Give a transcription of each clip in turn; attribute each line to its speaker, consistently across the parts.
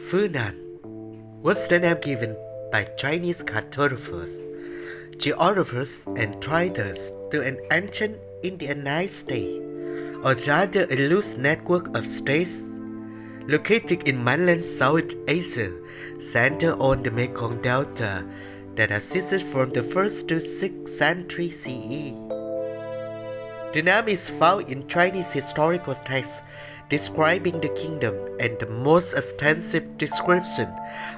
Speaker 1: Funan was the name given by Chinese cartographers, geographers, and traders to an ancient Indianized state, or rather a loose network of states located in mainland South Asia, centered on the Mekong Delta that existed from the 1st to 6th century CE. The name is found in Chinese historical texts describing the kingdom, and the most extensive descriptions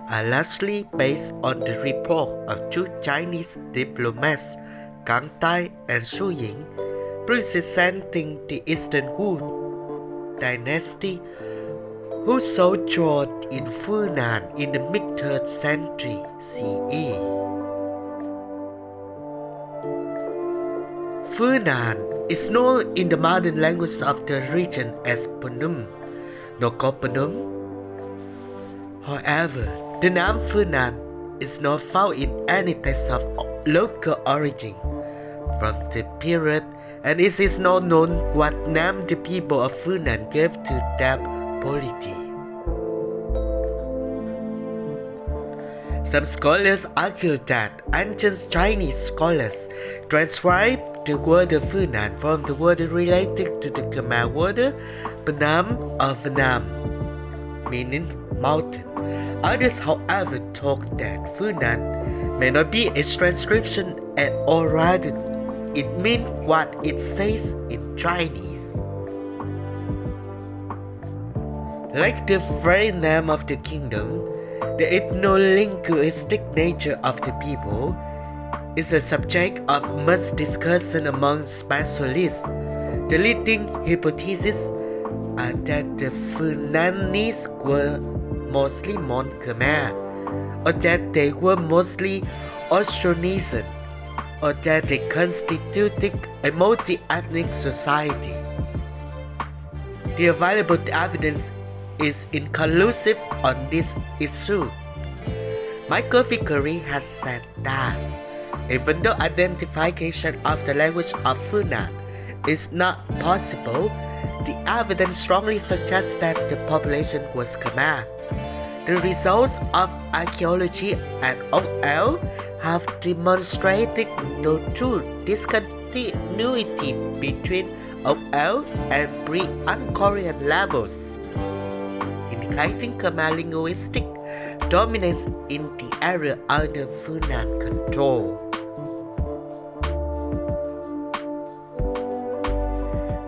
Speaker 1: are largely based on the report of two Chinese diplomats, Gang Tai and Shu Ying, representing the Eastern Wu dynasty, who sojourned in Funan in the mid-3rd century CE. Funan is known in the modern language of the region as Phnom, Phnom. However, the name Funan is not found in any text of local origin from the period, and it is not known what name the people of Funan gave to their polity. Some scholars argue that ancient Chinese scholars transcribed the word Funan from the word related to the Khmer word Phnom or Phnom, meaning mountain. Others, however, thought that Funan may not be a transcription at all, rather it means what it says in Chinese. Like the very name of the kingdom, the ethno-linguistic nature of the people is a subject of much discussion among specialists. The leading hypotheses are that the Funanese were mostly Mon-Khmer, or that they were mostly Austronesian, or that they constituted a multi-ethnic society. The available evidence is inconclusive on this issue. Michael Vickery has said that even though identification of the language of Funan is not possible, the evidence strongly suggests that the population was Khmer. The results of archaeology at OL have demonstrated no true discontinuity between OL and pre-Angkorian levels, indicating Khmer linguistic dominance in the area under Funan control.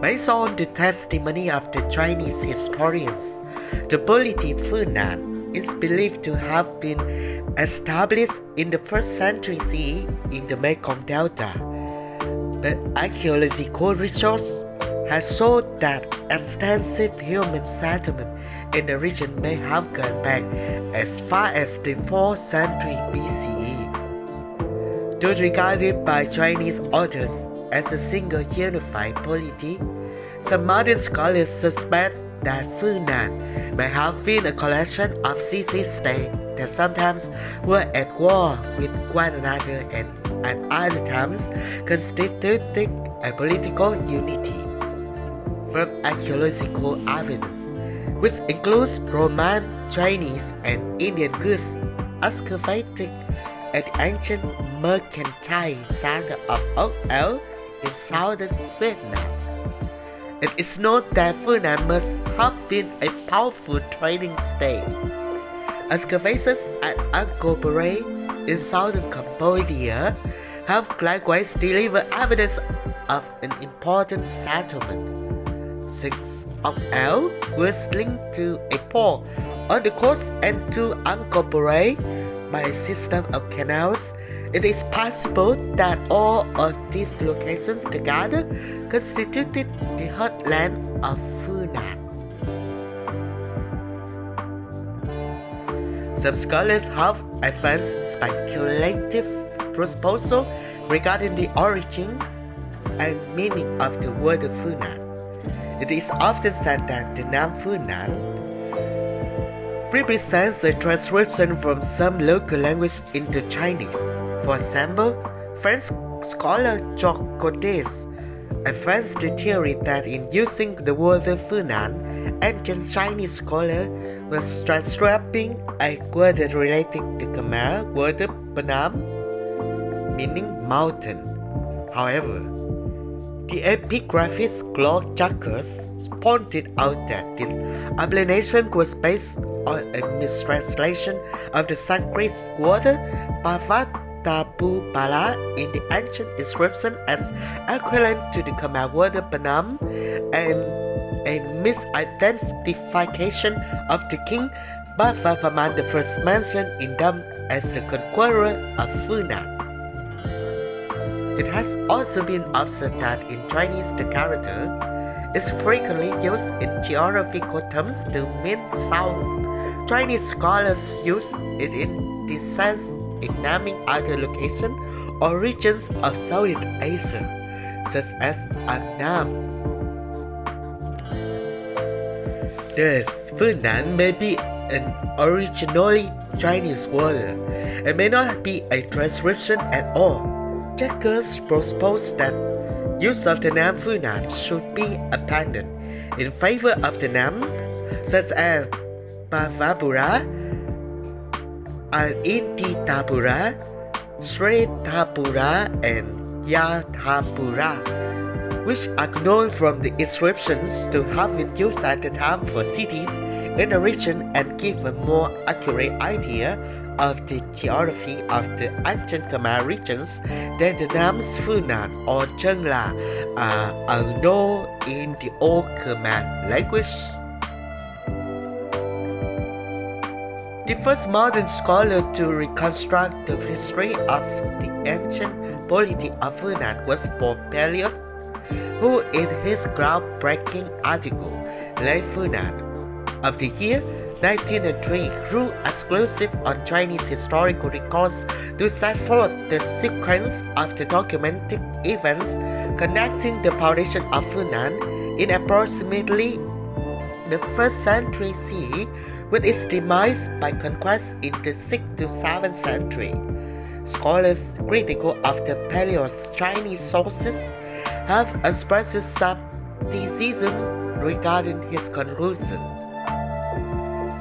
Speaker 1: Based on the testimony of the Chinese historians, the polity Funan is believed to have been established in the 1st century CE in the Mekong Delta, but archaeological research has shown that extensive human settlement in the region may have gone back as far as the 4th century BCE. Though regarded by Chinese authors as a single unified polity, some modern scholars suspect that Funan may have been a collection of city-states that sometimes were at war with one another and at other times constituted a political unity. From archaeological evidence, which includes Roman, Chinese, and Indian goods excavated at the ancient mercantile center of OL in southern Vietnam, it is known that Funan must have been a powerful trading state. Excavations at Angkor Paret in southern Cambodia have likewise delivered evidence of an important settlement. Since OL was linked to a port on the coast and to Angkor Paret by a system of canals, it is possible that all of these locations together constituted the heartland of Funan. Some scholars have advanced speculative proposals regarding the origin and meaning of the word Funan. It is often said that the name Funan represents a transcription from some local language into Chinese. For example, French scholar Jacques Godin advanced the theory that in using the word Funan ancient Chinese scholar was transcribing a word related to Khmer word Panam, meaning mountain. However, the epigraphist Claude Jacques pointed out that this explanation was based on a mistranslation of the Sanskrit word Pavatapu Bala in the ancient inscription as equivalent to the Khmer word Panam, and a misidentification of the king Bavaman I mentioned in them as the conqueror of Funan. It has also been observed that in Chinese the character is frequently used in geographical terms to mean south. Chinese scholars use it in this sense in naming other locations or regions of Southeast Asia, such as Annam. Thus, Funan may be an originally Chinese word and may not be a transcription at all. Jacques proposed that use of the name Funan should be abandoned in favor of the names such as Bavabura, Intitapura, Sretapura, and Yathapura, which are known from the inscriptions to have been used at the time for cities in the region and give a more accurate idea of the geography of the ancient Khmer regions than the names Funan or Chengla are known in the Old Khmer language. The first modern scholar to reconstruct the history of the ancient polity of Funan was Paul Pelliot, who in his groundbreaking article, Le Funan, of the year 1903 drew exclusive on Chinese historical records to set forth the sequence of the documented events connecting the foundation of Funan in approximately the 1st century CE with its demise by conquest in the 6th to 7th century. Scholars critical of the Pelliot's Chinese sources have expressed skepticism regarding his conclusion.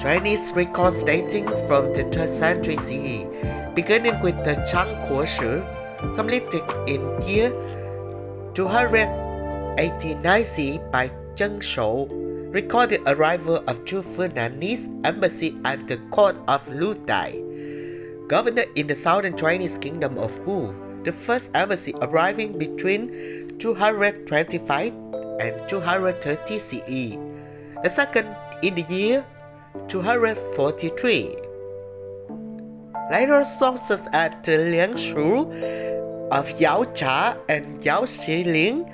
Speaker 1: Chinese records dating from the 3rd century CE, beginning with the Chang Kuo-shi, completed in year 289 CE by Zheng Shou, recorded arrival of two Funanese embassy at the court of Lu Dai, governor in the southern Chinese kingdom of Hu, the first embassy arriving between 225 and 230 CE, the second in the year 243. Later sources at the Liangshu of Yao Cha and Yao Xiling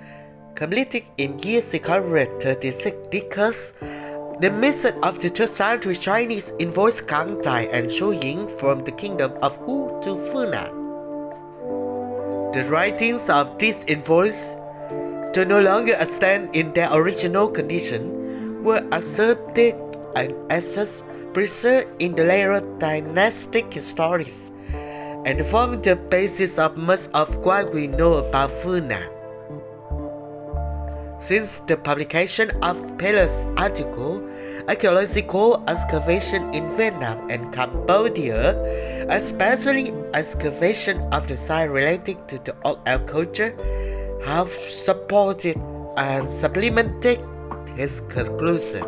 Speaker 1: completed in year 636 because the mission of the 3rd century Chinese invoice Kang Tai and Shu Ying from the kingdom of Hu to Funan. The writings of this invoice, to no longer extend in their original condition, were asserted and assets preserved in the later dynastic histories and form the basis of much of what we know about Funan. Since the publication of Pelliot's article, archaeological excavation in Vietnam and Cambodia, especially excavation of the site related to the old elk culture, have supported and supplemented his conclusion.